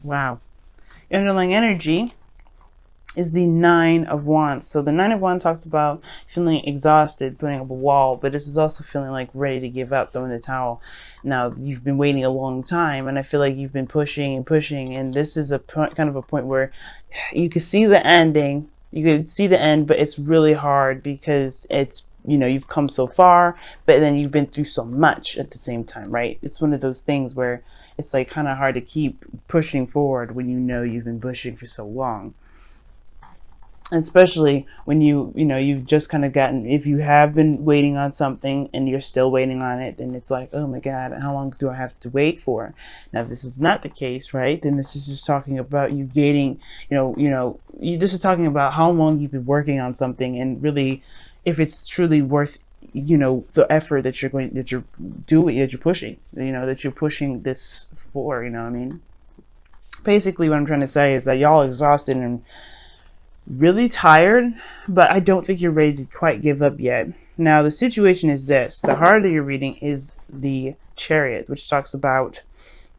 Wow. Underlying energy is the Nine of Wands. So the Nine of Wands talks about feeling exhausted, putting up a wall, but this is also feeling like ready to give up, throwing the towel. Now, you've been waiting a long time, and I feel like you've been pushing and pushing, and this is a point, kind of a point where you can see the ending. You can see the end, but it's really hard because it's, you know, you've come so far, but then you've been through so much at the same time, right? It's one of those things where it's like kind of hard to keep pushing forward when you know you've been pushing for so long. Especially when you've just kind of gotten, if you have been waiting on something and you're still waiting on it, then it's like, oh my god, how long do I have to wait for? Now if this is not the case, right, then this is just talking about you gaining, this is talking about how long you've been working on something, and really if it's truly worth, the effort that you're doing, that you're pushing, that you're pushing this for, what I mean. Basically what I'm trying to say is that y'all are exhausted and really tired, but I don't think you're ready to quite give up yet. Now the situation is this: the heart that you're reading is the Chariot, which talks about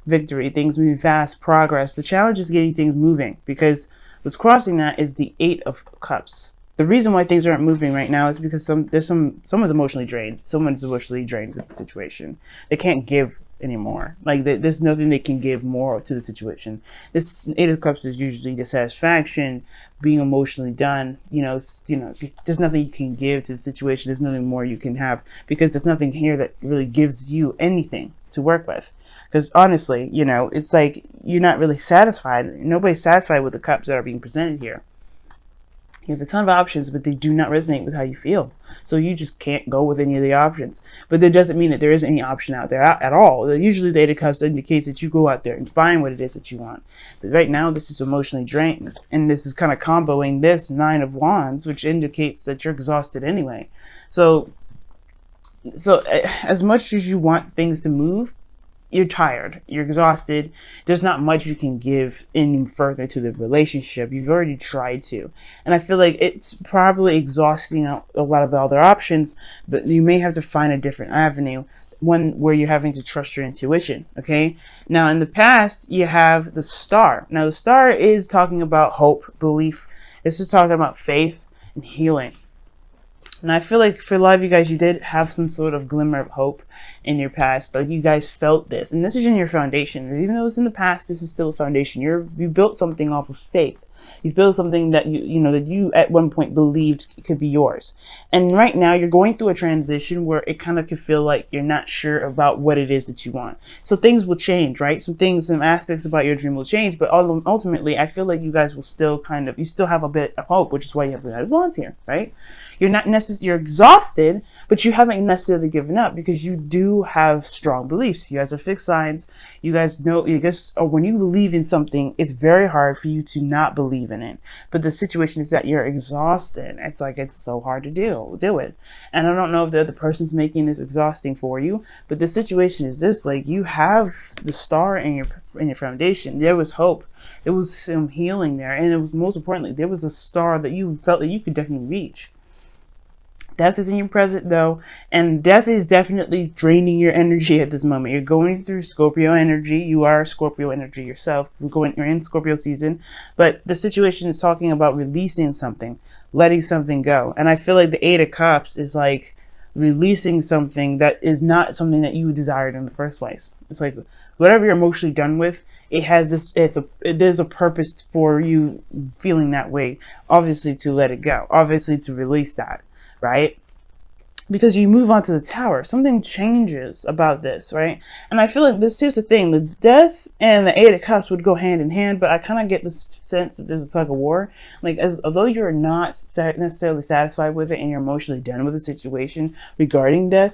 victory, things moving fast, progress. The challenge is getting things moving, because what's crossing that is the Eight of Cups. The reason why things aren't moving right now is because someone's emotionally drained. Someone's emotionally drained with the situation. They can't give anymore. Like there's nothing they can give more to the situation. This Eight of Cups is usually dissatisfaction, being emotionally done. There's nothing you can give to the situation. There's nothing more you can have, because there's nothing here that really gives you anything to work with. Because honestly, it's like you're not really satisfied. Nobody's satisfied with the cups that are being presented here. You have a ton of options, but they do not resonate with how you feel. So you just can't go with any of the options. But that doesn't mean that there isn't any option out there at all. Usually the Eight of Cups indicates that you go out there and find what it is that you want. But right now, this is emotionally drained. And this is kind of comboing this Nine of Wands, which indicates that you're exhausted anyway. So as much as you want things to move, you're tired, you're exhausted. There's not much you can give any further to the relationship. You've already tried to, and I feel like it's probably exhausting out a lot of the other options, but you may have to find a different avenue, one where you're having to trust your intuition. Okay, now in the past you have the Star. Now the Star is talking about hope, belief. This is talking about faith and healing. And I feel like for a lot of you guys, you did have some sort of glimmer of hope in your past. Like you guys felt this. And this is in your foundation. Even though it's in the past, this is still a foundation. You built something off of faith. You've built something that that you at one point believed could be yours. And right now you're going through a transition where it kind of could feel like you're not sure about what it is that you want. So things will change, right? Some aspects about your dream will change, but ultimately I feel like you guys will still you still have a bit of hope, which is why you have the Nine of Wands here, right? You're exhausted, but you haven't necessarily given up, because you do have strong beliefs. You guys are fixed signs. You guys know, when you believe in something, it's very hard for you to not believe in it. But the situation is that you're exhausted. It's like, it's so hard to deal with. And I don't know if the other person's making this exhausting for you, but the situation is this: like, you have the Star in your foundation. There was hope. There was some healing there. And it was, most importantly, there was a star that you felt that you could definitely reach. Death is in your present though, and death is definitely draining your energy at this moment. You're going through Scorpio energy. You are Scorpio energy yourself. You're in Scorpio season, but the situation is talking about releasing something, letting something go. And I feel like the Eight of Cups is like releasing something that is not something that you desired in the first place. It's like whatever you're emotionally done with, there's a purpose for you feeling that way. Obviously to let it go, obviously to release that. Right? Because you move on to the Tower. Something changes about this, right? And I feel like here's the thing: the Death and the Eight of Cups would go hand in hand, but I kind of get this sense that there's a tug of war. Like, although you're not necessarily satisfied with it and you're emotionally done with the situation regarding death,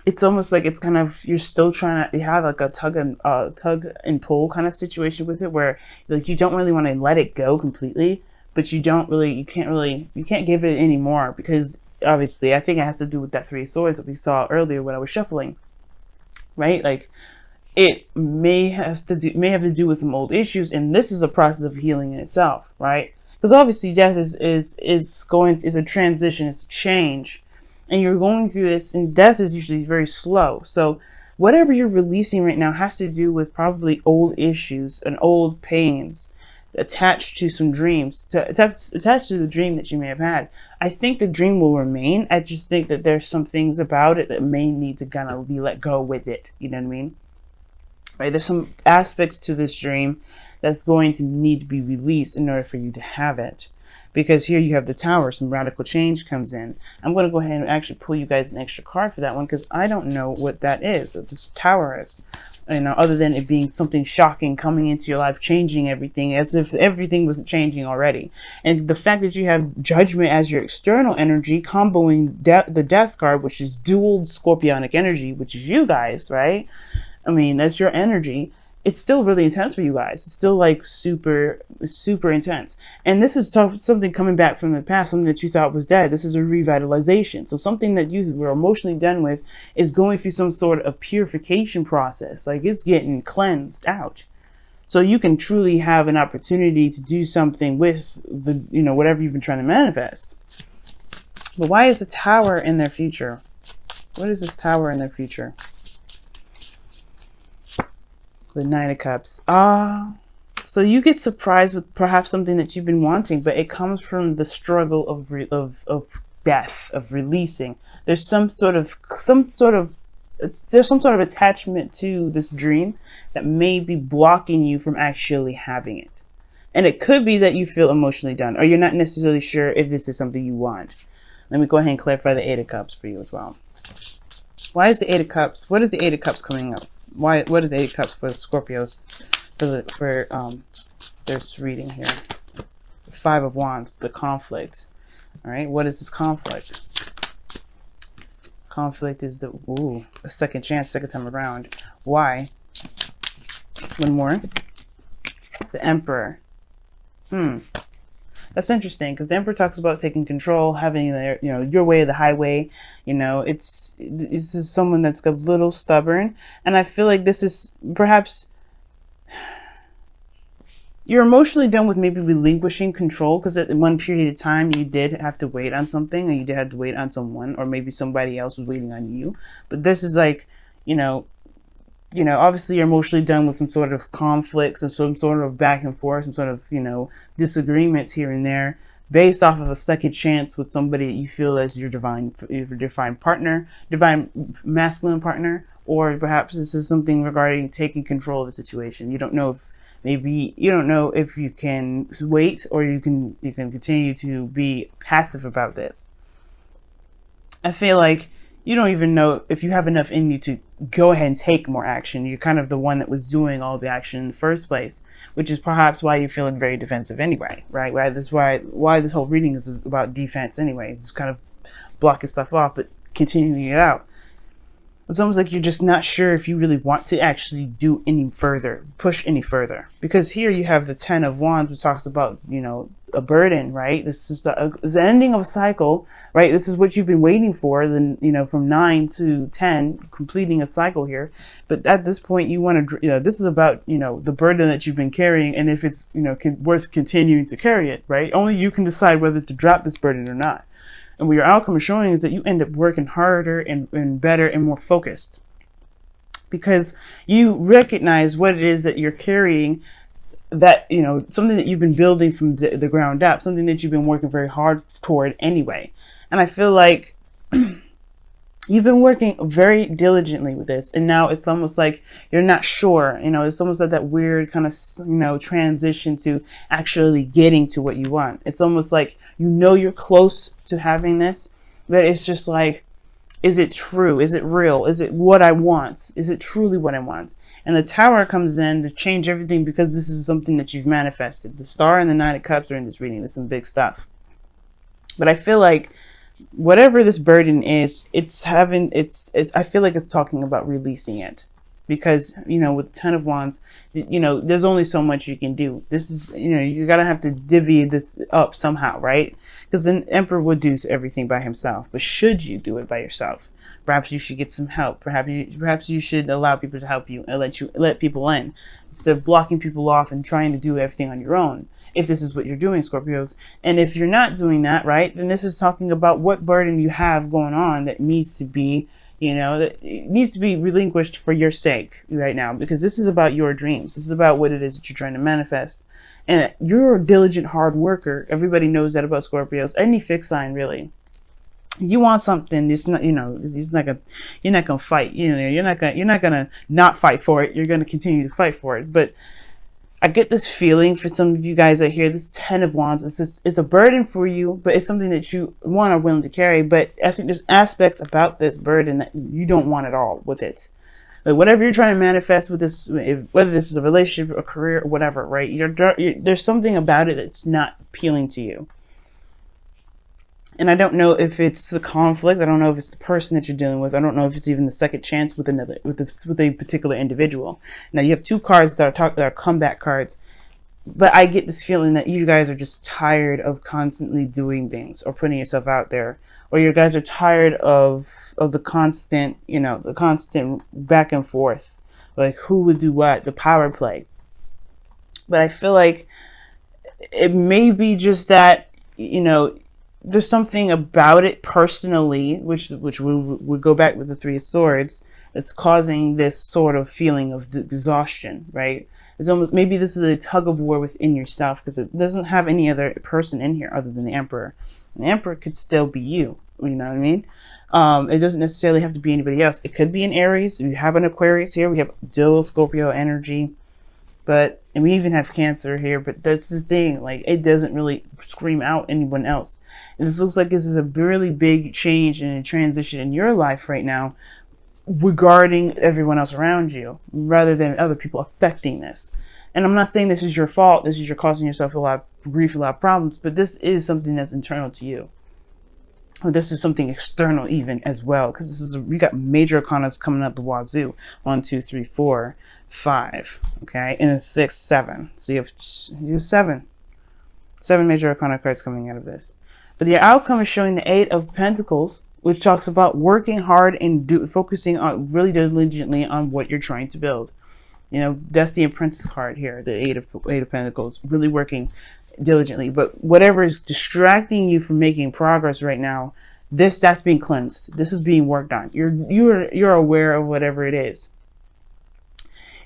it's almost like it's kind of, you're still trying to, you have like a tug and pull kind of situation with it, where like you don't really want to let it go completely, but you can't give it any more, because obviously I think it has to do with that Three of Swords that we saw earlier when I was shuffling, right? Like, it may have to do with some old issues, and this is a process of healing in itself, right? Because obviously death is a transition, it's a change, and you're going through this, and death is usually very slow. So whatever you're releasing right now has to do with probably old issues and old pains attached to some dreams, attached to the dream that you may have had. I think the dream will remain. I just think that there's some things about it that may need to kind of be let go with it. You know what I mean? Right? There's some aspects to this dream that's going to need to be released in order for you to have it. Because here you have the Tower, some radical change comes in. I'm going to go ahead and actually pull you guys an extra card for that one, because I don't know what that is, what this Tower is. You know, other than it being something shocking coming into your life, changing everything, as if everything wasn't changing already. And the fact that you have Judgment as your external energy, comboing the Death card, which is dual Scorpionic energy, which is you guys, right? I mean, that's your energy. It's still really intense for you guys. It's still like super intense. And this is something coming back from the past, something that you thought was dead. This is a revitalization. So something that you were emotionally done with is going through some sort of purification process. Like it's getting cleansed out. So you can truly have an opportunity to do something with the, you know, whatever you've been trying to manifest. But why is the Tower in their future? What is this Tower in their future? The Knight of Cups. So you get surprised with perhaps something that you've been wanting, but it comes from the struggle of death, of releasing. There's some sort of attachment to this dream that may be blocking you from actually having it. And it could be that you feel emotionally done, or you're not necessarily sure if this is something you want. Let me go ahead and clarify the Eight of Cups for you as well. Why is the Eight of Cups? What is the Eight of Cups coming up? What is Eight of Cups for the Scorpios for this reading here? The Five of Wands, the conflict. All right, what is this conflict? Conflict is a second chance, second time around. Why? One more. The Emperor. That's interesting, because the Emperor talks about taking control, having your way or the highway. You know, it's someone that's a little stubborn, and I feel like this is perhaps you're emotionally done with maybe relinquishing control, because at one period of time you did have to wait on something, or you did have to wait on someone, or maybe somebody else was waiting on you. But this is like, obviously you're emotionally done with some sort of conflicts and some sort of back and forth, some sort of, disagreements here and there, based off of a second chance with somebody you feel as your divine partner, divine masculine partner, or perhaps this is something regarding taking control of the situation. You don't know if you can wait, or you can continue to be passive about this. I feel like you don't even know if you have enough in you to go ahead and take more action. You're kind of the one that was doing all the action in the first place, which is perhaps why you're feeling very defensive anyway, right? Why this whole reading is about defense anyway. Just kind of blocking stuff off, but continuing it out. It's almost like you're just not sure if you really want to actually do any further, push any further. Because here you have the Ten of Wands, which talks about, a burden, right? This is the ending of a cycle, right? This is what you've been waiting for, then, from 9 to 10, completing a cycle here. But at this point, you want to, this is about, the burden that you've been carrying, and if it's, worth continuing to carry it, right? Only you can decide whether to drop this burden or not. And what your outcome is showing is that you end up working harder and better and more focused, because you recognize what it is that you're carrying, that, something that you've been building from the ground up, something that you've been working very hard toward anyway. And I feel like you've been working very diligently with this, and now it's almost like you're not sure. It's almost like that weird kind of, transition to actually getting to what you want. It's almost like, you're close to having this, but it's just like, is it true? Is it real? Is it what I want? Is it truly what I want? And the Tower comes in to change everything, because this is something that you've manifested. The Star and the Nine of Cups are in this reading. This is some big stuff. But I feel like whatever this burden is, I feel like it's talking about releasing it. Because, with Ten of Wands, there's only so much you can do. This is, you're going to have to divvy this up somehow, right? Because the Emperor would do everything by himself. But should you do it by yourself? Perhaps you should get some help. Perhaps you should allow people to help you and let people in, instead of blocking people off and trying to do everything on your own. If this is what you're doing, Scorpios. And if you're not doing that, right, then this is talking about what burden you have going on that needs to be, You know, that it needs to be relinquished for your sake right now, because this is about your dreams. This is about what it is that you're trying to manifest. And you're a diligent hard worker. Everybody knows that about Scorpios. Any fixed sign, really. You want something, it's not, you know, it's not gonna, you're not gonna fight. You know, you're not gonna not fight for it. You're gonna continue to fight for it. But I get this feeling for some of you guys out here, this 10 of Wands, it's a burden for you, but it's something that you, one, are willing to carry. But I think there's aspects about this burden that you don't want at all with it. Like whatever you're trying to manifest with this, whether this is a relationship, a career, or whatever, right? There's something about it that's not appealing to you. And I don't know if it's the conflict. I don't know if it's the person that you're dealing with. I don't know if it's even the second chance with a particular individual. Now you have two cards that are comeback cards, but I get this feeling that you guys are just tired of constantly doing things or putting yourself out there, or you guys are tired of the constant, you know, the constant back and forth, like who would do what, the power play. But I feel like it may be just that, you know, there's something about it personally, which would go back with the Three of Swords, that's causing this sort of feeling of exhaustion, right? It's almost, maybe this is a tug of war within yourself, because it doesn't have any other person in here other than the Emperor. And the Emperor could still be you, you know what I mean? It doesn't necessarily have to be anybody else. It could be an Aries. We have an Aquarius here. We have dual Scorpio energy. But, and we even have Cancer here, but that's the thing, like, it doesn't really scream out anyone else. And this looks like this is a really big change and a transition in your life right now regarding everyone else around you, rather than other people affecting this. And I'm not saying this is your fault, this is you're causing yourself a lot of grief, a lot of problems, but this is something that's internal to you. Or this is something external even as well, because this is we got major arcanas coming up the wazoo. 1, 2, 3, 4, 5, okay, and a 6, 7. So you have seven major arcana cards coming out of this. But the outcome is showing the 8 of Pentacles, which talks about working hard and focusing on really diligently on what you're trying to build. You know, that's the Apprentice card here, the 8 of Pentacles, really working diligently. But whatever is distracting you from making progress right now, that's being cleansed. This is being worked on. You're aware of whatever it is.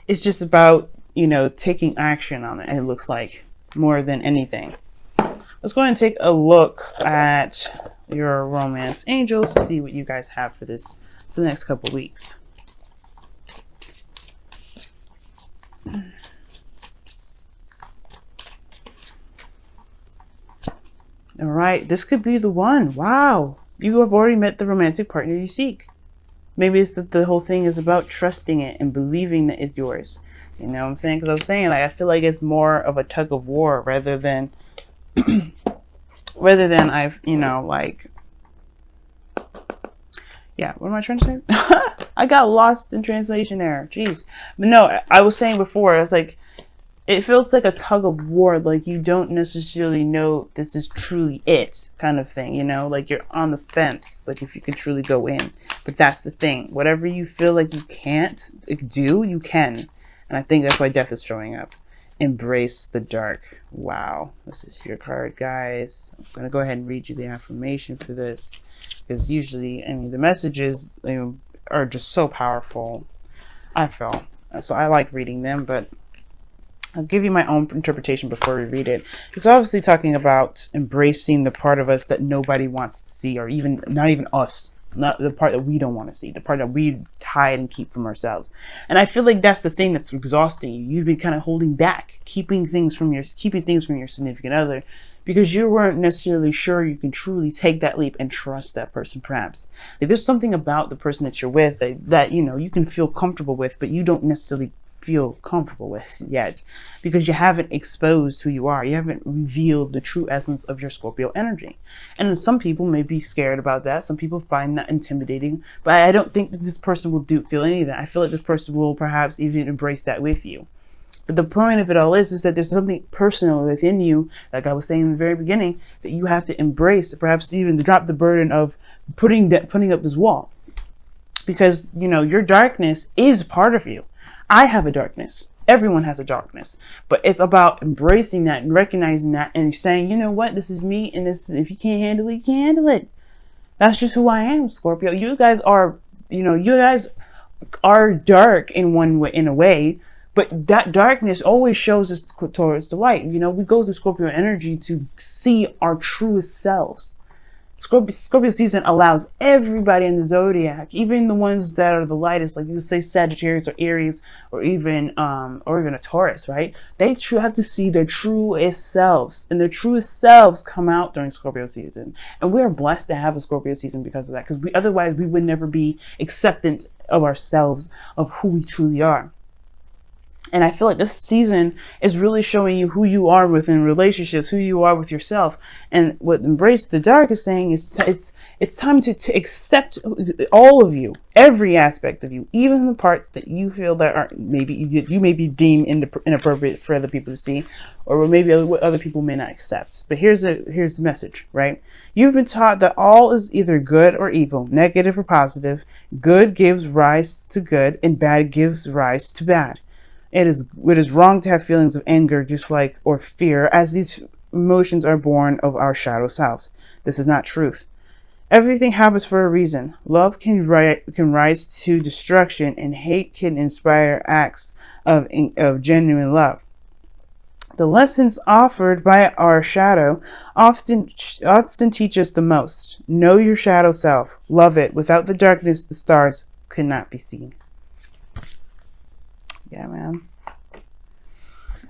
It's just about, you know, taking action on it, it looks like, more than anything. Let's go ahead and take a look at your romance angels to see what you guys have for the next couple weeks. All right, this could be the one. Wow, you have already met the romantic partner you seek. Maybe it's that the whole thing is about trusting it and believing that it's yours. You know what I'm saying? Because I was saying, like, I feel like it's more of a tug of war rather than I've, you know, like, yeah, what am I trying to say? I got lost in translation there. Jeez. But no, I was saying before, I was like, it feels like a tug of war, like you don't necessarily know this is truly it, kind of thing, you know, like you're on the fence, like if you could truly go in. But that's the thing, whatever you feel like you can't do, you can. And I think that's why death is showing up. Embrace the dark. Wow, this is your card, guys. I'm gonna go ahead and read you the affirmation for this, because usually, I mean, the messages, you know, are just so powerful, I feel. So I like reading them, but I'll give you my own interpretation before we read it. It's obviously talking about embracing the part of us that nobody wants to see, or even not even us, not the part that we don't want to see, the part that we hide and keep from ourselves. And I feel like that's the thing that's exhausting you. You've been kind of holding back, keeping things from your significant other, because you weren't necessarily sure you can truly take that leap and trust that person. Perhaps like there's something about the person that you're with that you know you can feel comfortable with, but you don't necessarily feel comfortable with yet, because you haven't exposed who you are. You haven't revealed the true essence of your Scorpio energy. And some people may be scared about that. Some people find that intimidating, but I don't think that this person will feel any of that. I feel like this person will perhaps even embrace that with you. But the point of it all is that there's something personal within you, like I was saying in the very beginning, that you have to embrace, perhaps even to drop the burden of putting up this wall. Because, you know, your darkness is part of you. I have a darkness. Everyone has a darkness. But it's about embracing that and recognizing that and saying, you know what, this is me, and this, if you can't handle it, you can't handle it. That's just who I am, Scorpio. You guys are you know, you guys are dark in one way, in a way, but that darkness always shows us towards the light. You know, we go through Scorpio energy to see our truest selves. Scorpio season allows everybody in the zodiac, even the ones that are the lightest, like you say Sagittarius or Aries, or even a Taurus, right? They have to see their truest selves, and their truest selves come out during Scorpio season. And we are blessed to have a Scorpio season because of that, because otherwise we would never be acceptant of ourselves, of who we truly are. And I feel like this season is really showing you who you are within relationships, who you are with yourself. And what Embrace the Dark is saying is it's time to accept all of you, every aspect of you, even the parts that you feel that are maybe you may be deemed inappropriate for other people to see, or maybe what other people may not accept. But here's the message, right? You've been taught that all is either good or evil, negative or positive. Good gives rise to good, and bad gives rise to bad. It is wrong to have feelings of anger, dislike, or fear, as these emotions are born of our shadow selves. This is not truth. Everything happens for a reason. Love can rise to destruction, and hate can inspire acts of genuine love. The lessons offered by our shadow often teach us the most. Know your shadow self. Love it. Without the darkness, the stars could not be seen. Yeah, man.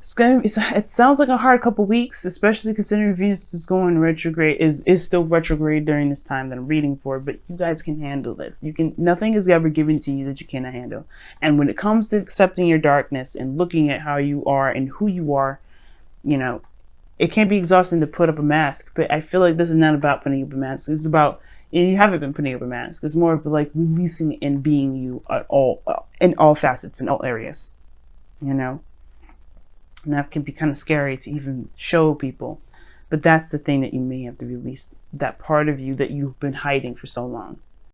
It sounds like a hard couple weeks, especially considering Venus is going retrograde, is still retrograde during this time that I'm reading for. But you guys can handle this. Nothing is ever given to you that you cannot handle. And when it comes to accepting your darkness and looking at how you are and who you are, you know, it can be exhausting to put up a mask. But I feel like this is not about putting up a mask. It's about, and you haven't been putting up a mask. It's more of like releasing and being you at all, in all facets, in all areas. You know, and that can be kind of scary to even show people, but that's the thing that you may have to release, that part of you that you've been hiding for so long.